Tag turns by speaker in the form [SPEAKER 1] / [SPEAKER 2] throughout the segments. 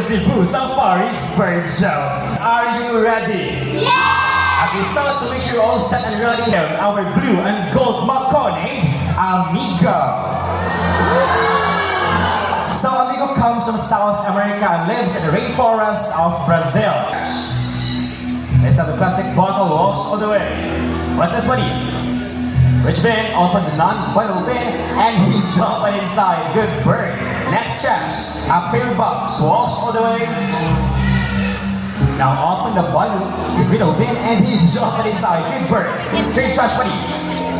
[SPEAKER 1] Cebu Safari Adventure. Are you ready?
[SPEAKER 2] Yeah!
[SPEAKER 1] Okay, so to make sure you're all set and ready, our blue and gold macaw named Amigo. So Amigo comes from South America and lives in the rainforest of Brazil. Let's have the classic bottle walks all the way. What's this, buddy? Which bin? Open the non-bottle bin and he jumped inside. Good bird. Next chance, a pair box walks all the way. Now open the bottle, his middle bin, and he jumped inside. Good bird. Trade trash money.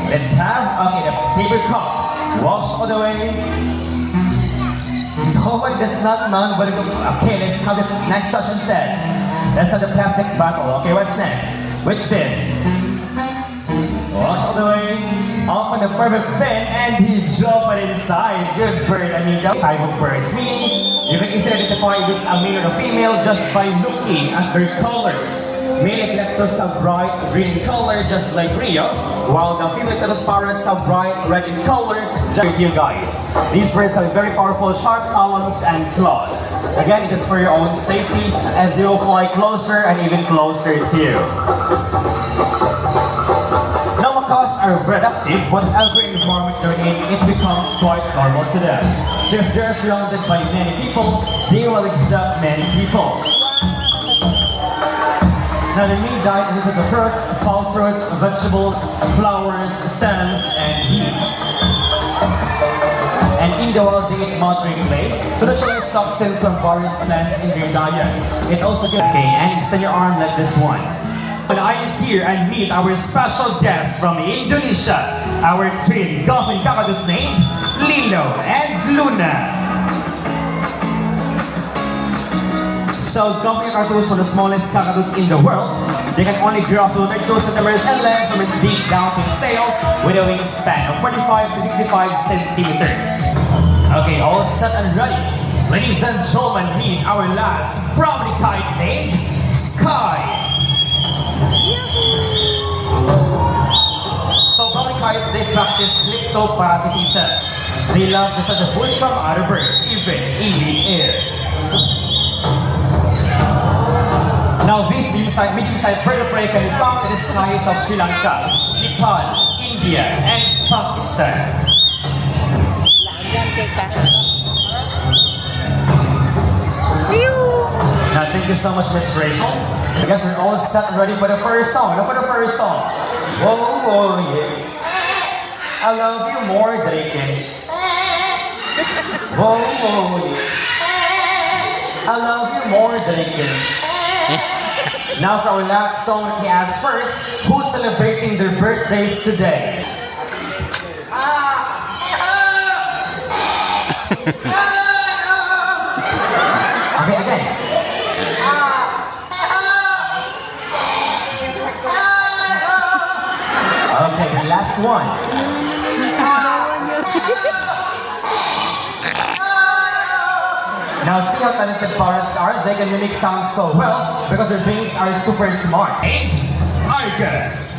[SPEAKER 1] Let's have, okay, the paper cup walks all the way. No, but that's not none, but okay, let's have the next touch instead. Let's have the plastic bottle. Okay, what's next? Which bin? Walks all the way, open the perfect bin, and he jumped inside. Good bird, amigo. Type of birds. Meaning, you can easily identify if it's a male or a female just by looking at their colors. Male eclectus are bright green in color, just like Rio, while the female eclectus parrots are bright red in color, just like you guys. These birds have very powerful sharp talons and claws. Again, it is for your own safety, as they will fly closer and even closer to you. Macaws are productive, whatever environment they're in, it becomes quite normal to them. So if they're surrounded by many people, they will accept many people. Now the main diet consists of fruits, fall fruits, vegetables, flowers, stems, and leaves. And in the wild they eat mothering clay, so that shows toxins from various plants in their diet. It also gives and extend your arm like this one. And I is here and meet our special guests from Indonesia, our twin dolphin kakadus named Lino and Luna. So dolphin kakadus are the smallest kakadus in the world. They can only grow up to 32 centimeters in length from its beak down to its tail with a wingspan of 45 to 65 centimeters. Okay, all set and ready. Ladies and gentlemen, meet our last prominent kite named Sky. So public kites, they practice leptoparasitism. They love to touch the bush from other birds, even in the air. Now these medium-sized bird of prey can be found in the skies of Sri Lanka, Nepal, India, and Pakistan. Now thank you so much, Miss Rachel. I guess we're all set and ready for the first song. Now for the first song. Whoa, whoa, yeah. I love you more than I can. Whoa, whoa, yeah. I love you more than I can. Now for our last song that he asked first, who's celebrating their birthdays today? Okay, again. Okay, the last one. Now see how talented parrots are? They can mimic sound so well because their brains are super smart. And I guess.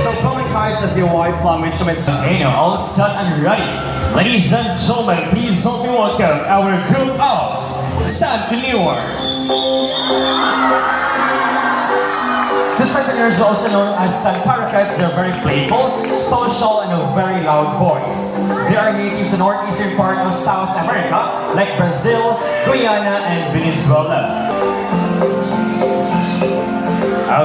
[SPEAKER 1] So common kites as your white plum instruments. Okay, now all set and ready. Ladies and gentlemen, please help me welcome our group of Santinewers. The Southerners are also known as Sun Parakeets. They're very playful, social, and a very loud voice. They are native to the northeastern part of South America, like Brazil, Guyana, and Venezuela.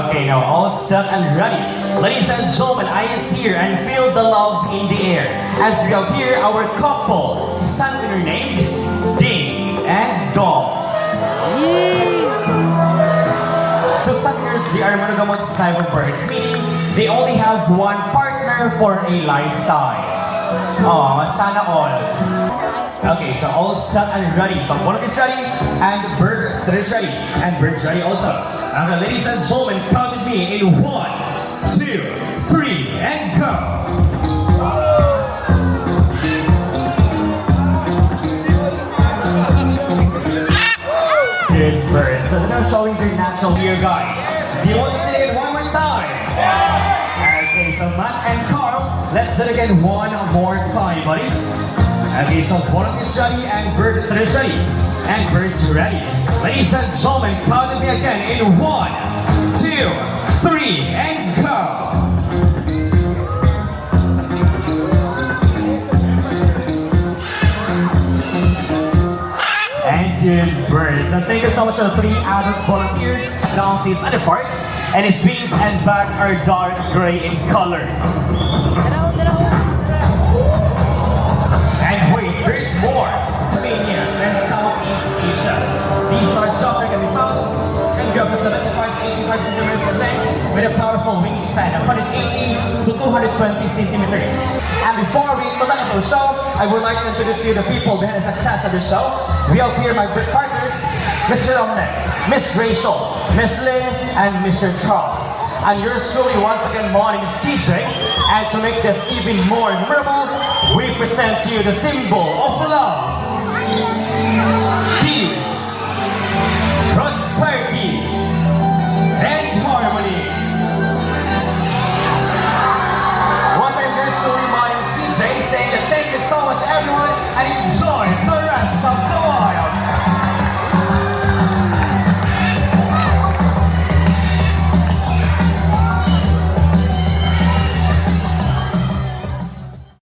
[SPEAKER 1] Okay, now all set and ready. Ladies and gentlemen, eyes here and feel the love in the air. As we have here our couple, Southerners named Ding and Dong. So Southerners, they are monogamous type of birds, meaning they only have one partner for a lifetime. Oh, sana all. Okay, so all set and ready. So one is ready, and bird is ready, and bird's ready also. Okay, ladies and gentlemen, count with me in 1, 2, 3, and go. Good birds. So they're now showing their natural here, guys. Do you want to say it one more time? Okay, so Matt and Carl, let's do it again one more time, buddies. Okay, so one is ready, and bird is ready, and bird's ready. Ladies and gentlemen, count with me again in 1, 2, 3, and go. And good birds. And thank you so much to the 3 adult volunteers along these other parts. And his wings and back are dark gray in color. And wait, there's more. Romania and Southeast Asia. These are chocolate can be found and go from 75 to 85 centimeters in length with a powerful wingspan of 180 to 220 centimeters. And before we continue the show, I would like to introduce you the people behind the success of the show. We have here my partners, Mr. Romney, Miss Rachel, Miss Lynn, and Mr. Charles. And yours truly, once again, my name is CJ. And to make this even more memorable, we present to you the symbol of love. Peace.